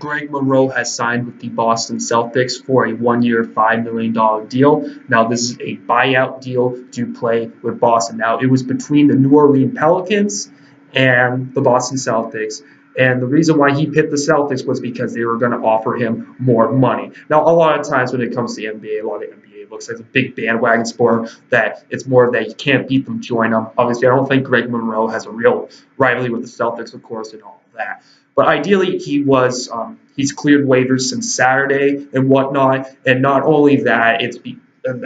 Greg Monroe has signed with the Boston Celtics for a 1-year, $5 million deal. Now, this is a buyout deal to play with Boston. Now, it was between the New Orleans Pelicans and the Boston Celtics. And the reason why he picked the Celtics was because they were going to offer him more money. Now, a lot of times when it comes to the NBA, a lot of the NBA looks like a big bandwagon sport that it's more of that you can't beat them, join them. Obviously, I don't think Greg Monroe has a real rivalry with the Celtics, of course, and all of that. But ideally, he's cleared waivers since Saturday and whatnot. And not only that,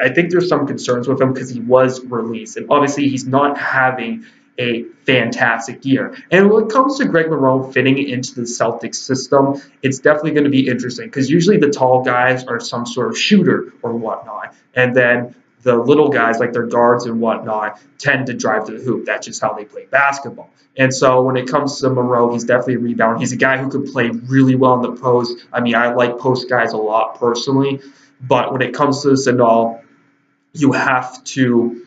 I think there's some concerns with him because he was released, and obviously he's not having a fantastic year. And when it comes to Greg Monroe fitting into the Celtics system, it's definitely going to be interesting because usually the tall guys are some sort of shooter or whatnot, and then the little guys, like their guards and whatnot, tend to drive to the hoop. That's just how they play basketball. And so when it comes to Monroe, he's definitely a rebounder. He's a guy who can play really well in the post. I mean, I like post guys a lot personally, but when it comes to this and all, you have to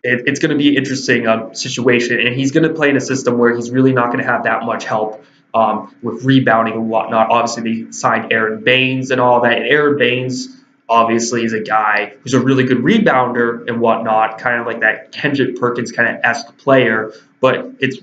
it's going to be an interesting situation, and he's going to play in a system where he's really not going to have that much help with rebounding and whatnot. Obviously, they signed Aaron Baines and all that, and Aaron Baines obviously is a guy who's a really good rebounder and whatnot, kind of like that Kendrick Perkins kind of esque player, but it's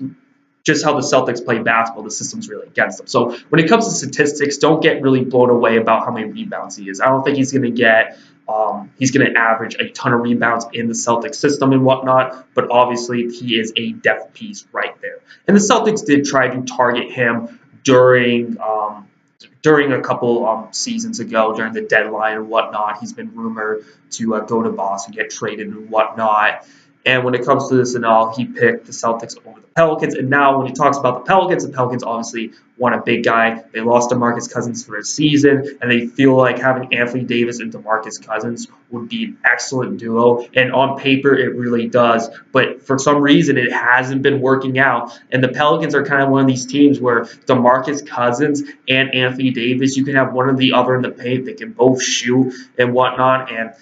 just how the Celtics play basketball, the system's really against them. So when it comes to statistics, don't get really blown away about how many rebounds he is. I don't think he's going to average a ton of rebounds in the Celtics system and whatnot, but obviously he is a depth piece right there. And the Celtics did try to target him during a couple seasons ago, during the deadline and whatnot. He's been rumored to go to Boston, get traded and whatnot. And when it comes to this and all, he picked the Celtics over the Pelicans. And now when he talks about the Pelicans obviously want a big guy. They lost DeMarcus Cousins for a season, and they feel like having Anthony Davis and DeMarcus Cousins would be an excellent duo. And on paper, it really does. But for some reason, it hasn't been working out. And the Pelicans are kind of one of these teams where DeMarcus Cousins and Anthony Davis, you can have one or the other in the paint. They can both shoot and whatnot. And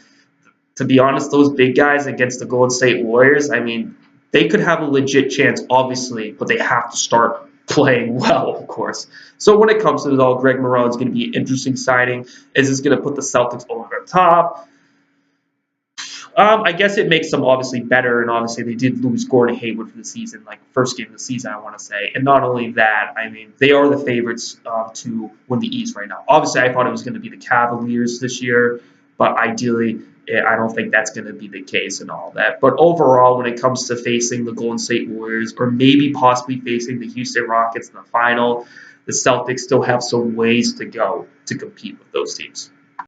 to be honest, those big guys against the Golden State Warriors, I mean, they could have a legit chance, obviously, but they have to start playing well, of course. So when it comes to it all, Greg Monroe is going to be an interesting signing. Is this going to put the Celtics over the top? I guess it makes them obviously better, and obviously they did lose Gordon Hayward for the season, like first game of the season, I want to say. And not only that, I mean, they are the favorites to win the East right now. Obviously, I thought it was going to be the Cavaliers this year, but ideally, I don't think that's going to be the case and all that. But overall, when it comes to facing the Golden State Warriors or maybe possibly facing the Houston Rockets in the final, the Celtics still have some ways to go to compete with those teams.